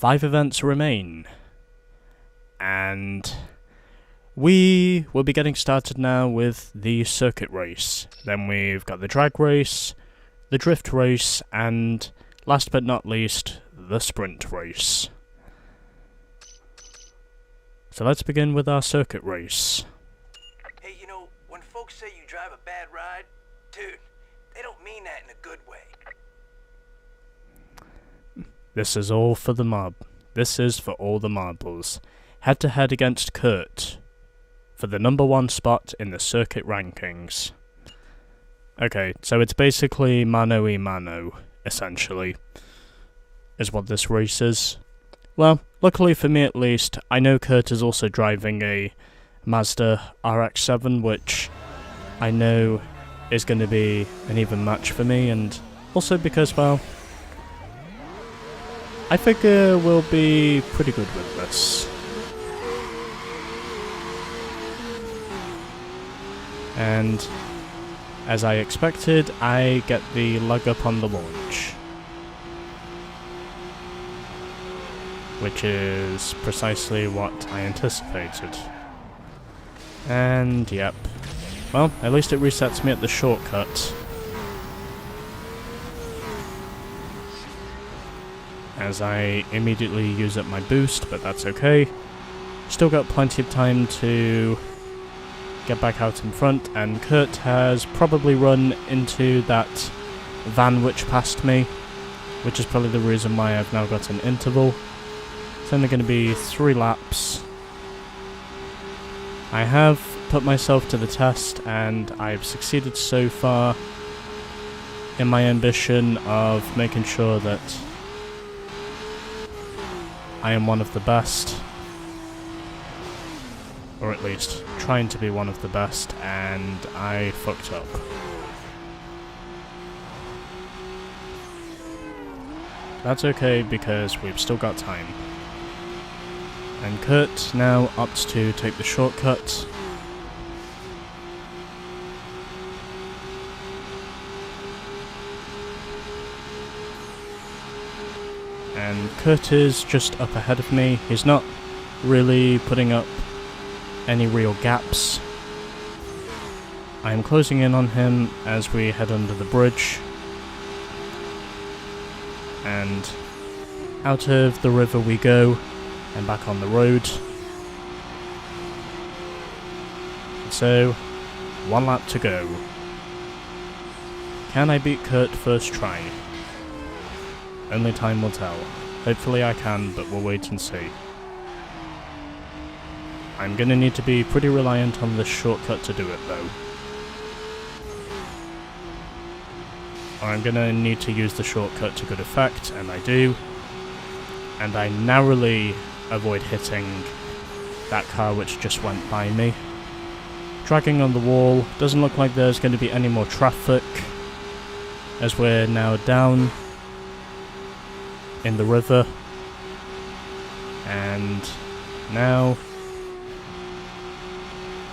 5 events remain. And we will be getting started now with the circuit race. Then we've got the drag race, the drift race, and last but not least, the sprint race. So let's begin with our circuit race. Hey, you know, when folks say you drive a bad ride, dude, they don't mean that in a good way. This is all for the mob. This is for all the marbles. Head to head against Kurt for the #1 spot in the circuit rankings. Okay, so it's basically mano y mano, essentially, is what this race is. Well, luckily for me at least, I know Kurt is also driving a Mazda RX-7, which I know is going to be an even match for me, and also because, well, I figure we'll be pretty good with this. And as I expected, I get the leg up on the launch, which is precisely what I anticipated. And yep, well, at least it resets me at the shortcut, as I immediately use up my boost, but that's okay. Still got plenty of time to get back out in front, and Kurt has probably run into that van which passed me, which is probably the reason why I've now got an interval. It's only going to be 3 laps. I have put myself to the test, and I've succeeded so far in my ambition of making sure that I am one of the best, or at least trying to be one of the best, and I fucked up. That's okay, because we've still got time. And Kurt now opts to take the shortcut. And Kurt is just up ahead of me. He's not really putting up any real gaps. I am closing in on him as we head under the bridge. And out of the river we go, and back on the road. So, 1 lap to go. Can I beat Kurt first try? Only time will tell. Hopefully I can, but we'll wait and see. I'm gonna need to be pretty reliant on this shortcut to do it though. Or I'm gonna need to use the shortcut to good effect, and I do. And I narrowly avoid hitting that car which just went by me. Dragging on the wall, doesn't look like there's going to be any more traffic, as we're now down in the river. And now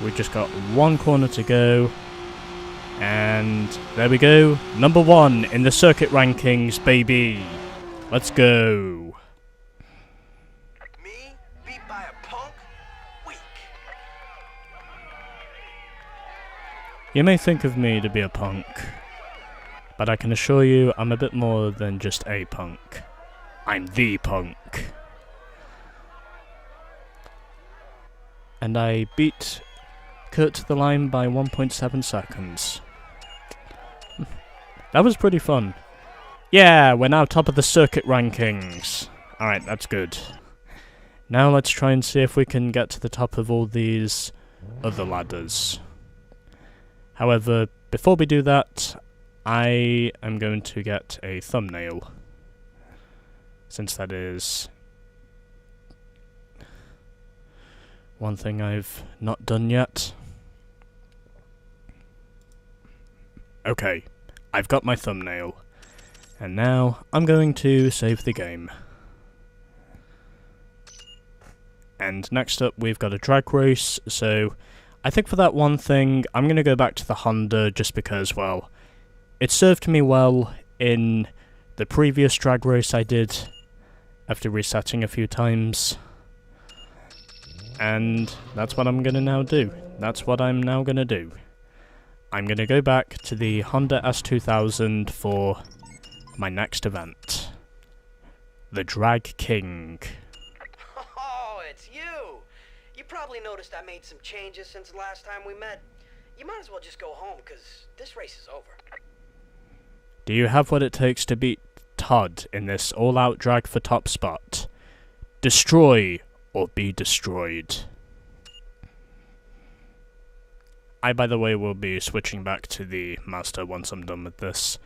we just got 1 corner to go, and there we go, #1 in the circuit rankings, baby. Let's go. Me? Beat by a punk? Weak. You may think of me to be a punk, but I can assure you I'm a bit more than just a punk. I'm the punk. And I beat Kurt to the line by 1.7 seconds. That was pretty fun. Yeah, we're now top of the circuit rankings. Alright, that's good. Now let's try and see if we can get to the top of all these other ladders. However, before we do that, I am going to get a thumbnail, since that is one thing I've not done yet. Okay, I've got my thumbnail, and now I'm going to save the game. And next up we've got a drag race, so I think for that one thing I'm going to go back to the Honda just because, well, it served me well in the previous drag race I did, after resetting a few times. And that's what I'm gonna now do. That's what I'm now gonna do. I'm gonna go back to the Honda S2000 for my next event. The Drag King. Oh, it's you! You probably noticed I made some changes since the last time we met. You might as well just go home, because this race is over. Do you have what it takes to beat Todd in this all-out drag for top spot? Destroy or be destroyed. I, by the way, will be switching back to the Mazda once I'm done with this.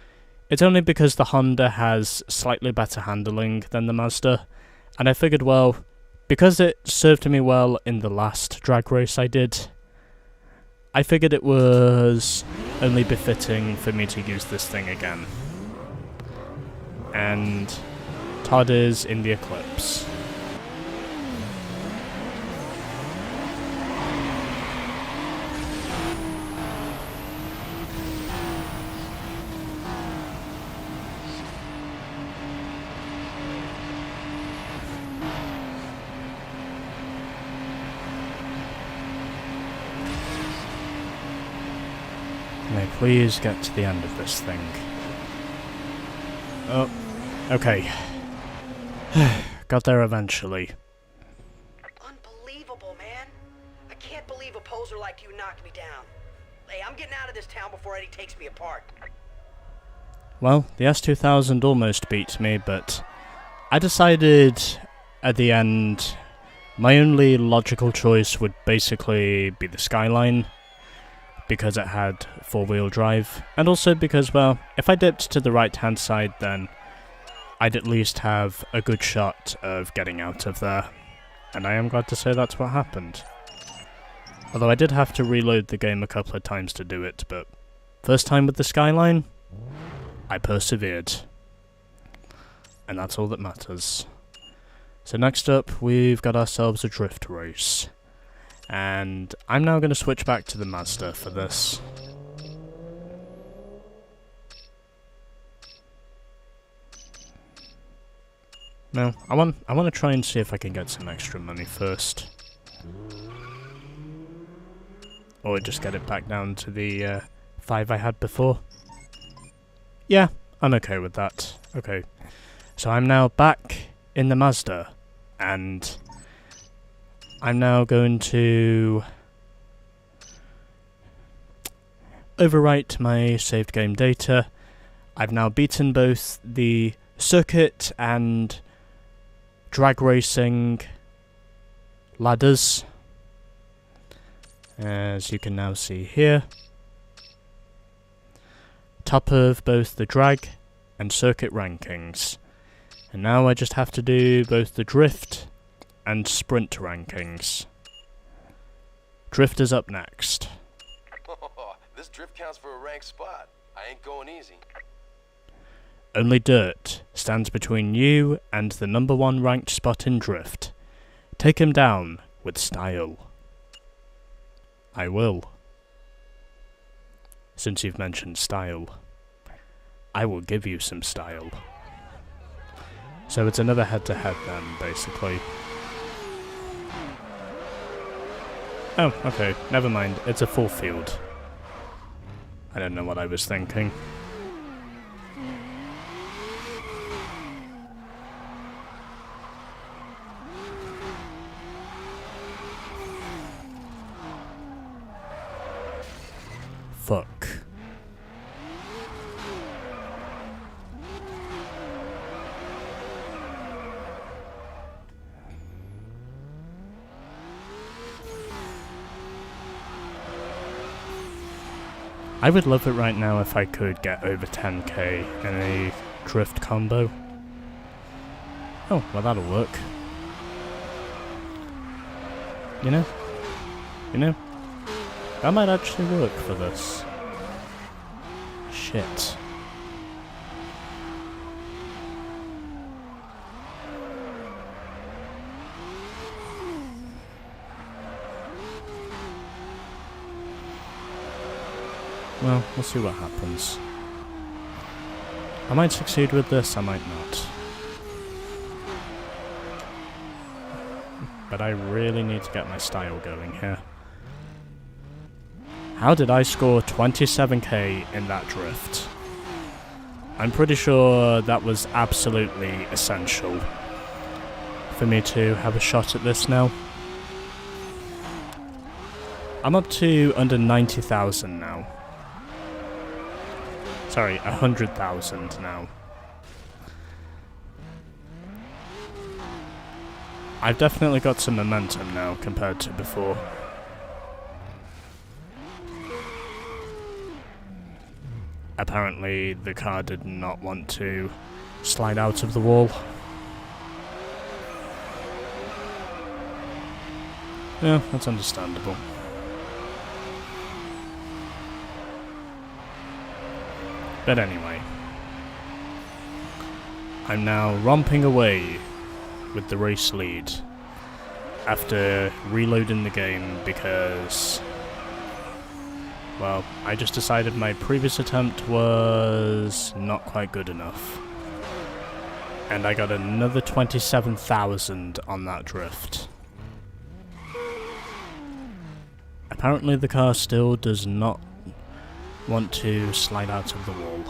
It's only because the Honda has slightly better handling than the Mazda, and I figured, well, because it served me well in the last drag race I did, I figured it was only befitting for me to use this thing again. And Todd is in the Eclipse. May I please get to the end of this thing? Oh, okay. Got there eventually. Unbelievable, man. I can't believe a poser like you knocked me down. Hey, I'm getting out of this town before Eddie takes me apart. Well, the S2000 almost beat me, but I decided at the end my only logical choice would basically be the Skyline, because it had four-wheel drive, and also because, well, if I dipped to the right-hand side, then I'd at least have a good shot of getting out of there. And I am glad to say that's what happened. Although I did have to reload the game a couple of times to do it, but first time with the Skyline, I persevered. And that's all that matters. So next up, we've got ourselves a drift race. And I'm now going to switch back to the Mazda for this. No, I want to try and see if I can get some extra money first. Or just get it back down to the 5 I had before. Yeah, I'm okay with that. Okay. So I'm now back in the Mazda, and I'm now going to overwrite my saved game data. I've now beaten both the circuit and drag racing ladders, as you can now see here. Top of both the drag and circuit rankings. And now I just have to do both the drift and sprint rankings. Drift is up next. This drift counts for a ranked spot. I ain't going easy. Only dirt stands between you and the #1 ranked spot in drift. Take him down with style. I will. Since you've mentioned style, I will give you some style. So it's another head-to-head then, basically. Oh, okay, never mind, it's a full field. I don't know what I was thinking. Fuck. I would love it right now if I could get over 10k in a drift combo. Oh, well that'll work. You know, that might actually work for this. Shit. Well, we'll see what happens. I might succeed with this, I might not. but I really need to get my style going here. How did I score 27k in that drift? I'm pretty sure that was absolutely essential for me to have a shot at this now. I'm up to under 90,000 now. Sorry, 100,000 now. I've definitely got some momentum now compared to before. Apparently the car did not want to slide out of the wall. Yeah, that's understandable. But anyway, I'm now romping away with the race lead after reloading the game because, well, I just decided my previous attempt was not quite good enough. And I got another 27,000 on that drift. Apparently the car still does not want to slide out of the wall.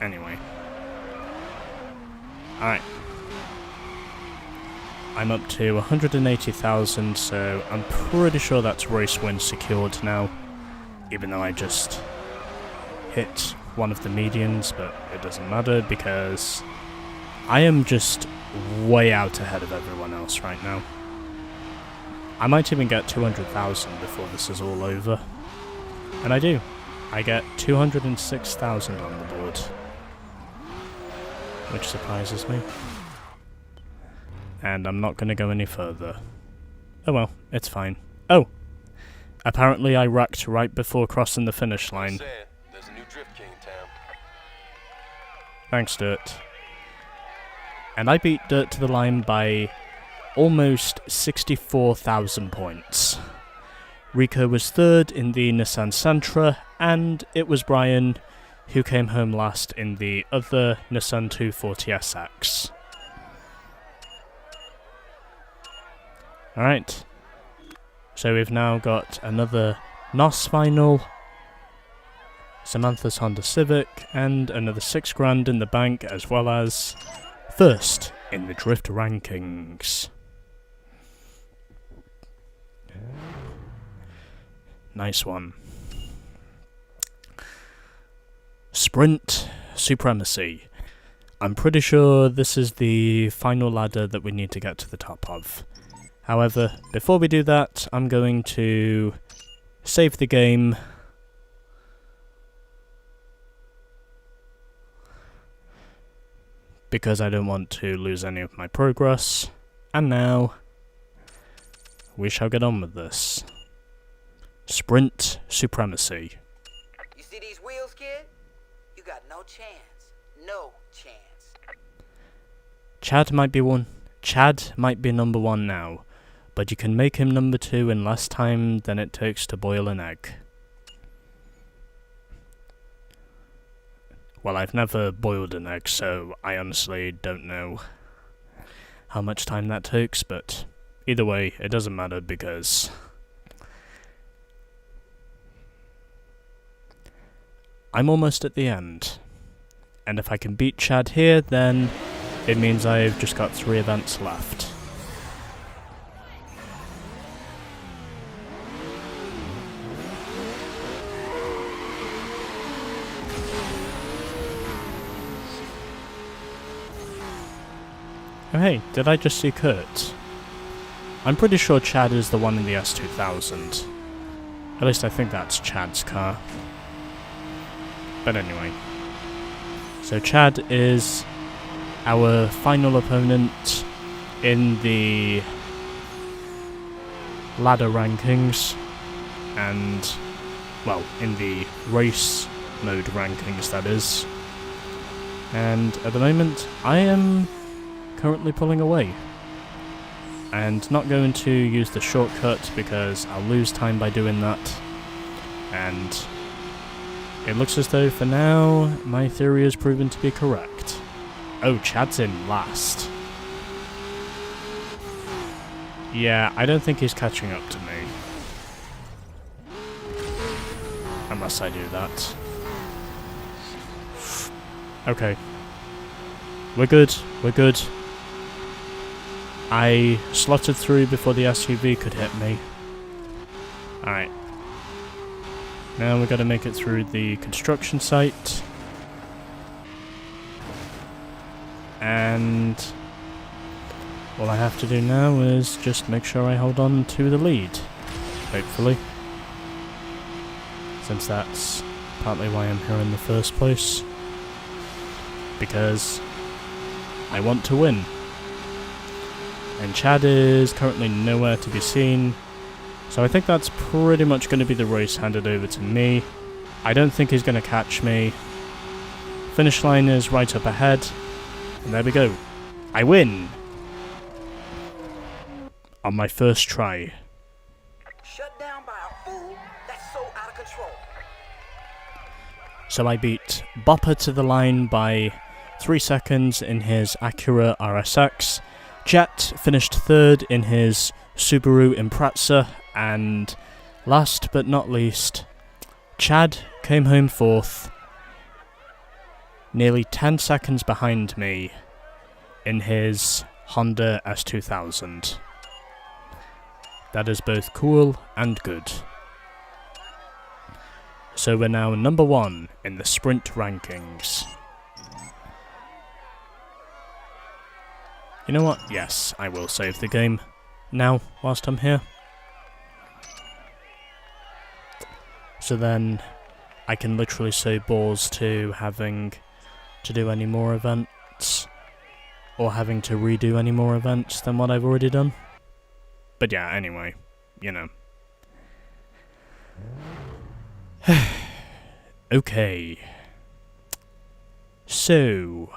Anyway. Alright. I'm up to 180,000, so I'm pretty sure that's race win secured now. Even though I just hit one of the medians, but it doesn't matter because I am just way out ahead of everyone else right now. I might even get 200,000 before this is all over. And I do. I get 206,000 on the board. Which surprises me. And I'm not going to go any further. Oh well, it's fine. Oh! Apparently I wrecked right before crossing the finish line. There's a new Drift King in town. Thanks, Dirt. And I beat Dirt to the line by almost 64,000 points. Rico was third in the Nissan Sentra, and it was Brian who came home last in the other Nissan 240SX. Alright, so we've now got another NOS final, Samantha's Honda Civic, and another $6,000 in the bank, as well as first in the drift rankings. Nice one. Sprint Supremacy. I'm pretty sure this is the final ladder that we need to get to the top of. However, before we do that, I'm going to save the game. Because I don't want to lose any of my progress. And now, we shall get on with this. Sprint Supremacy. You see these wheels, kid? You got no chance. No chance. Chad might be one. Chad might be number one now, but you can make him number two in less time than it takes to boil an egg. Well, I've never boiled an egg, so I honestly don't know how much time that takes, but either way, it doesn't matter because I'm almost at the end. And if I can beat Chad here, then it means I've just got 3 events left. Oh hey, did I just see Kurt? I'm pretty sure Chad is the one in the S2000. At least I think that's Chad's car. But anyway. So Chad is our final opponent in the ladder rankings. And, well, in the race mode rankings, that is. And at the moment, I am currently pulling away. And not going to use the shortcut because I'll lose time by doing that. And it looks as though for now my theory has proven to be correct. Oh, Chad's in last. Yeah, I don't think he's catching up to me. Unless I do that. Okay. We're good. We're good. I slotted through before the SUV could hit me. Alright. Now we've got to make it through the construction site. And all I have to do now is just make sure I hold on to the lead. Hopefully. Since that's partly why I'm here in the first place. Because I want to win. And Chad is currently nowhere to be seen. So I think that's pretty much going to be the race handed over to me. I don't think he's going to catch me. Finish line is right up ahead. And there we go. I win! On my first try. Shut down by a fool? That's so out of control. So I beat Bopper to the line by 3 seconds in his Acura RSX. Jet finished third in his Subaru Impreza, and last but not least, Chad came home fourth, nearly 10 seconds behind me in his Honda S2000. That is both cool and good. So we're now number 1 in the sprint rankings. You know what? Yes, I will save the game now, whilst I'm here. So then, I can literally say balls to having to do any more events, or having to redo any more events than what I've already done. But yeah, anyway, you know. Okay. So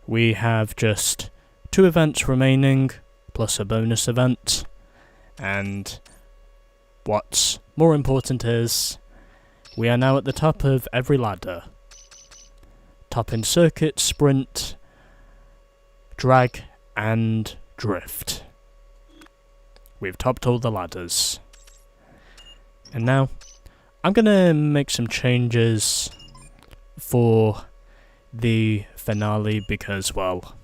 we have just 2 events remaining, plus a bonus event, and what's more important is, we are now at the top of every ladder. Top in circuit, sprint, drag, and drift. We've topped all the ladders. And now, I'm gonna make some changes for the finale because, well,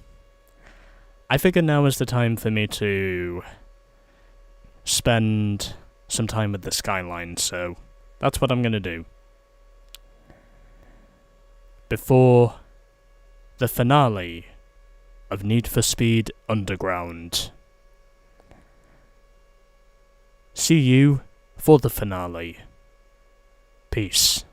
I figure now is the time for me to spend some time with the skyline, so that's what I'm gonna do. Before the finale of Need for Speed Underground. See you for the finale. Peace.